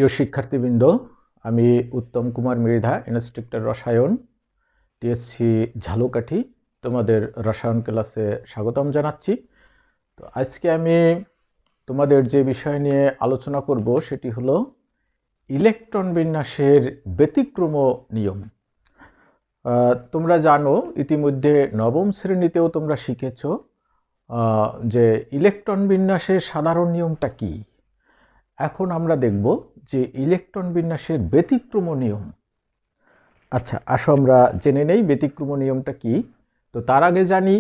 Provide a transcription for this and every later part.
প্রিয় শিক্ষার্থীবৃন্দ, আমি উত্তম কুমার মৃধা, ইনস্ট্রাক্টর রসায়ন, টিএসসি ঝালকাঠি, তোমাদের রসায়ন ক্লাসে স্বাগতম জানাচ্ছি। তো আজকে আমি তোমাদের যে বিষয় নিয়ে আলোচনা করব সেটি হলো ইলেকট্রন বিন্যাসের ব্যতিক্রম নিয়ম। তোমরা জানো, ইতিমধ্যে নবম শ্রেণীতেও তোমরা শিখেছ যে ইলেকট্রন বিন্যাসের সাধারণ নিয়মটা কি। এখন আমরা দেখব যে ইলেকট্রন বিন্যাসের ব্যতিক্রম নিয়ম। আচ্ছা, আসো আমরা জেনে নেই ব্যতিক্রম নিয়মটা কি। তো তার আগে জানি,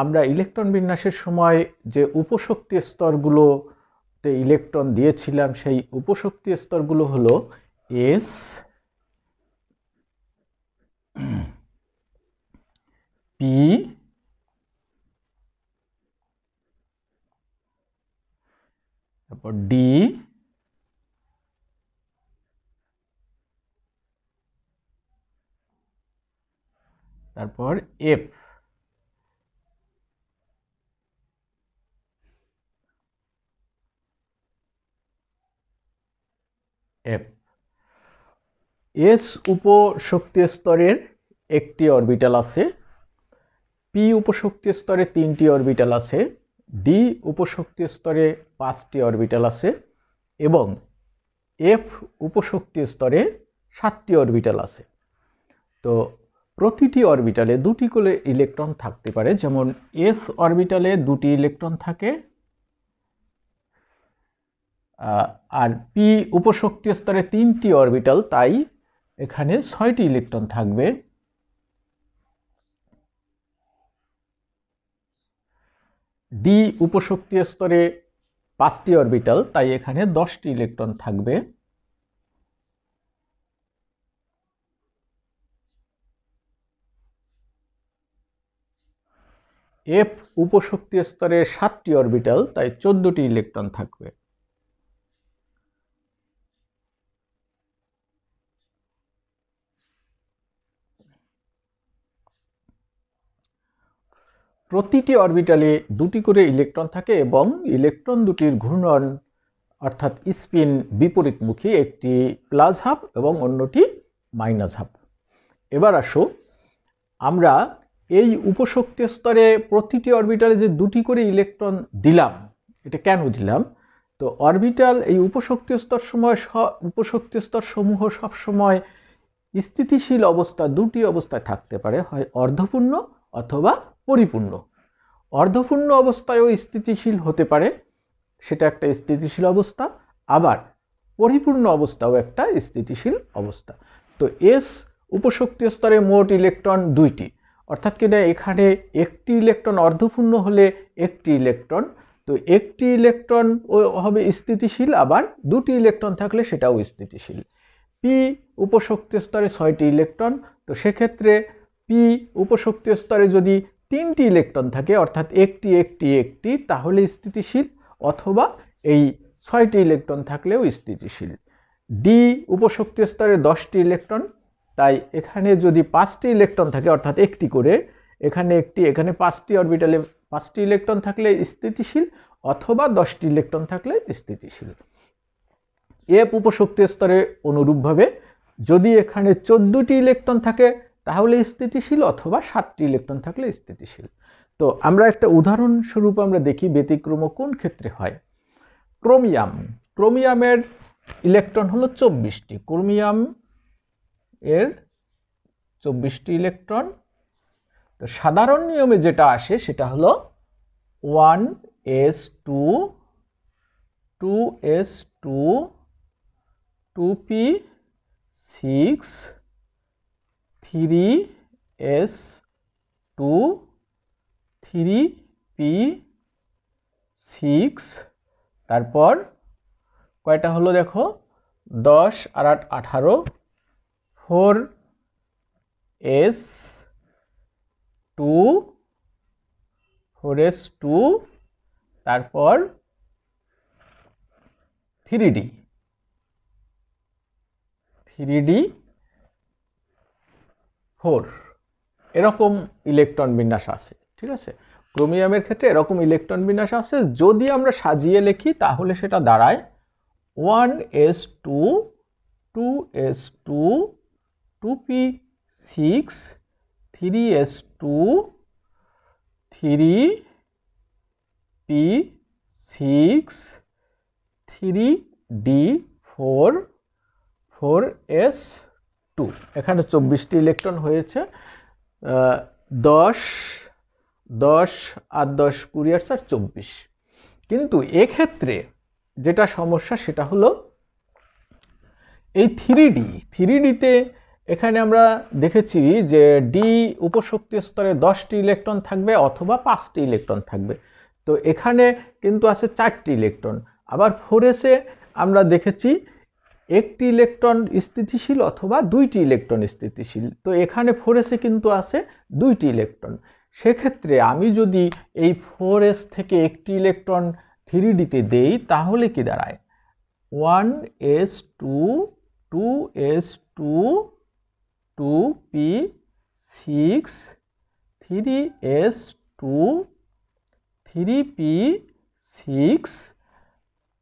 আমরা ইলেকট্রন বিন্যাসের সময় যে উপশক্তি স্তরগুলোতে ইলেকট্রন দিয়েছিলাম সেই উপশক্তি স্তরগুলো হলো এস, পি, তারপর ডি, তারপর এফ। এস উপশক্তি স্তরের একটি অরবিটাল আছে, পি উপশক্তি স্তরে 3টি অরবিটাল আছে, ডি উপশক্তি স্তরে 5টি অরবিটাল আছে এবং এফ উপশক্তি স্তরে 7টি অরবিটাল আছে। তো প্রতিটি অরবিটালে 2টি করে ইলেকট্রন থাকতে পারে। যেমন এস অরবিটালে 2টি ইলেকট্রন থাকে, আর পি উপশক্তি স্তরে 3টি অরবিটাল, তাই এখানে 6টি ইলেকট্রন থাকবে। ডি উপশক্তি স্তরে 5টি অরবিটাল, তাই এখানে 10টি ইলেকট্রন থাকবে। এফ উপশক্তি স্তরে 7টি অরবিটাল, তাই 14টি ইলেকট্রন থাকবে। প্রতিটি অরবিটালে 2টি করে ইলেকট্রন থাকে এবং ইলেকট্রন দুটির ঘূর্ণন অর্থাৎ স্পিন বিপরীতমুখী, একটি প্লাস হাফ এবং অন্যটি মাইনাস হাফ। এবার আসো, আমরা এই উপশক্তি স্তরে প্রতিটি অরবিটালে যে 2টি করে ইলেকট্রন দিলাম, এটা কেন দিলাম? তো অরবিটাল এই উপশক্তি স্তর সমূহ সবসময় স্থিতিশীল অবস্থা 2টি অবস্থায় থাকতে পারে, হয় অর্ধপূর্ণ অথবা পরিপূর্ণ। অর্ধপূর্ণ অবস্থায়ও স্থিতিশীল হতে পারে, সেটা একটা স্থিতিশীল অবস্থা, আবার পরিপূর্ণ অবস্থাও একটা স্থিতিশীল অবস্থা। তো এস উপশক্তি স্তরে মোট ইলেকট্রন 2টি, অর্থাৎ কিনা এখানে একটি ইলেকট্রন অর্ধপূর্ণ হলে একটি ইলেকট্রন, তো একটি ইলেকট্রন হবে স্থিতিশীল, আবার 2টি ইলেকট্রন থাকলে সেটাও স্থিতিশীল। পি উপশক্তি স্তরে 6টি ইলেকট্রন, তো সেক্ষেত্রে পি উপশক্তি স্তরে যদি 3টি ইলেকট্রন থাকে, অর্থাৎ একটি একটি একটি, তাহলে স্থিতিশীল, অথবা এই 6টি ইলেকট্রন থাকলেও স্থিতিশীল। ডি উপশক্তি স্তরে 10টি ইলেকট্রন, তাই এখানে যদি 5টি ইলেকট্রন থাকে, অর্থাৎ একটি করে, এখানে 5টি অরবিটালে 5টি ইলেকট্রন থাকলে স্থিতিশীল, অথবা 10টি ইলেকট্রন থাকলে স্থিতিশীল। এফ উপশক্তি স্তরে অনুরূপভাবে যদি এখানে 14টি ইলেকট্রন থাকে তাহলে স্থিতিশীল, অথবা 7টি ইলেকট্রন থাকলে স্থিতিশীল। তো আমরা একটা উদাহরণস্বরূপ আমরা দেখি ব্যতিক্রম কোন ক্ষেত্রে হয়। ক্রোমিয়ামের ইলেকট্রন হলো 24টি। ক্রোমিয়াম এর 24টি ইলেকট্রন। তো সাধারণ নিয়মে যেটা আসে সেটা হলো 1s2 2s2 2p6 3s2 3p6, তারপর কয়টা হলো দেখো, 10 আর 8 18, 4s2, তারপর 3d4, এরকম ইলেকট্রন বিন্যাস আছে। ঠিক আছে, ক্রোমিয়ামের ক্ষেত্রে এরকম ইলেকট্রন বিন্যাস আছে। যদি আমরা সাজিয়ে লিখি তাহলে সেটা দাঁড়ায় 1s2 2s2 2p6 3s2 3p6 3d4 4s2। এখানে 24টি ইলেকট্রন হয়েছে। 10 10 আর 10 20 আর 24। কিন্তু এক্ষেত্রে যেটা সমস্যা সেটা হলো এই 3Dতে এখানে আমরা দেখেছি যে ডি উপশক্তি স্তরে 10টি ইলেকট্রন থাকবে অথবা 5টি ইলেকট্রন থাকবে। তো এখানে কিন্তু আছে 4টি ইলেকট্রন। আবার 4s-এ আমরা দেখেছি একটি ইলেকট্রন স্থিতিশীল অথবা 2টি ইলেকট্রন স্থিতিশীল। তো এখানে 4s-এ কিন্তু আছে 2টি ইলেকট্রন। সেক্ষেত্রে আমি যদি এই 4s থেকে একটি ইলেকট্রন 3Dতে দেই তাহলে কি দাঁড়ায়? 1s2 2s2 2p6 3s2 3p6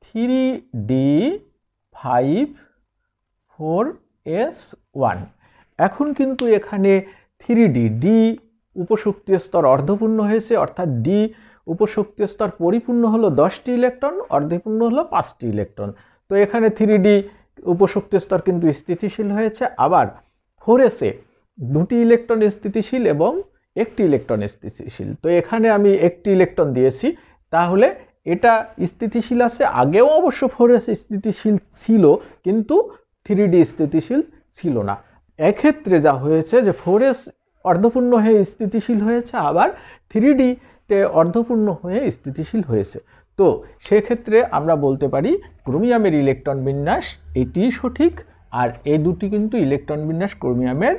3d5 4s1। এখন কিন্তু এখানে 3D ডি উপশক্তি স্তর অর্ধপূর্ণ হয়েছে, অর্থাৎ ডি উপশক্তি স্তর পরিপূর্ণ হলো 10টি ইলেকট্রন, অর্ধপূর্ণ হলো 5টি ইলেকট্রন। তো এখানে 3D উপশক্তি স্তর কিন্তু স্থিতিশীল হয়েছে। আবার 4s-এ 2টি ইলেকট্রন স্থিতিশীল এবং একটি ইলেকট্রন স্থিতিশীল। তো এখানে আমি একটি ইলেকট্রন দিয়েছি, তাহলে এটা স্থিতিশীল আছে। আগেও অবশ্য 4s স্থিতিশীল ছিল, কিন্তু 3D স্থিতিশীল ছিল না। এক্ষেত্রে যা হয়েছে যে 4s অর্ধপূর্ণ হয়ে স্থিতিশীল হয়েছে, আবার 3Dতে অর্ধপূর্ণ হয়ে স্থিতিশীল হয়েছে। তো সেক্ষেত্রে আমরা বলতে পারি ক্রোমিয়ামের ইলেকট্রন বিন্যাস এটি সঠিক, আর এই দুটি কিন্তু ইলেকট্রন বিন্যাস ক্রোমিয়ামের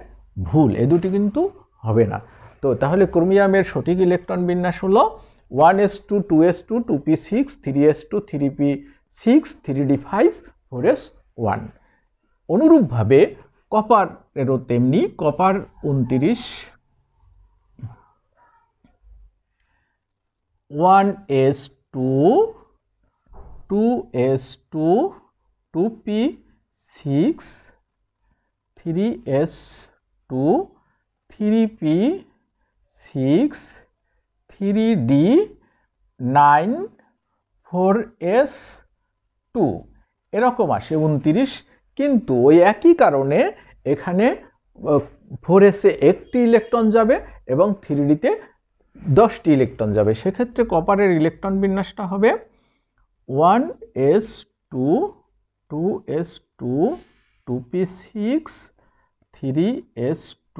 ভুল, এ দুটি কিন্তু হবে না। তো তাহলে ক্রোমিয়ামের সঠিক ইলেকট্রন বিন্যাস হলো 1s2 2s2 2p6 3s2 3p6 3d5 4s1। অনুরূপভাবে কপারেরও তেমনি। Copper 29 1s2 2s2 2p6 3s2 3p6 3d9 4s2 এরকম আসে 29। কিন্তু ওই একই কারণে এখানে 4s-এ একটি ইলেকট্রন যাবে এবং 3Dতে 10টি ইলেকট্রন যাবে। সেক্ষেত্রে কপারের ইলেকট্রন বিন্যাসটা হবে 1s2 2s2 2p6 3s2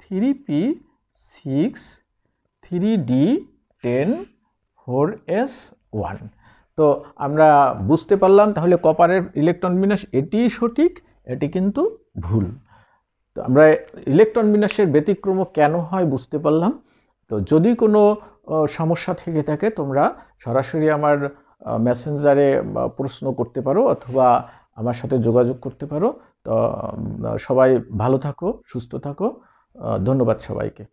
3p6 3d10 4s1। তো আমরা বুঝতে পারলাম তাহলে কপারের ইলেকট্রন বিন্যাস এটি সঠিক, এটি কিন্তু ভুল। তো আমরা ইলেকট্রন বিন্যাসের ব্যতিক্রম কেন হয় বুঝতে পারলাম। তো যদি কোনো সমস্যা থেকে থাকে তোমরা সরাসরি আমার মেসেঞ্জারে প্রশ্ন করতে পারো অথবা আমার সাথে যোগাযোগ করতে পারো। তো সবাই ভালো থাকো, সুস্থ থাকো। ধন্যবাদ সবাইকে।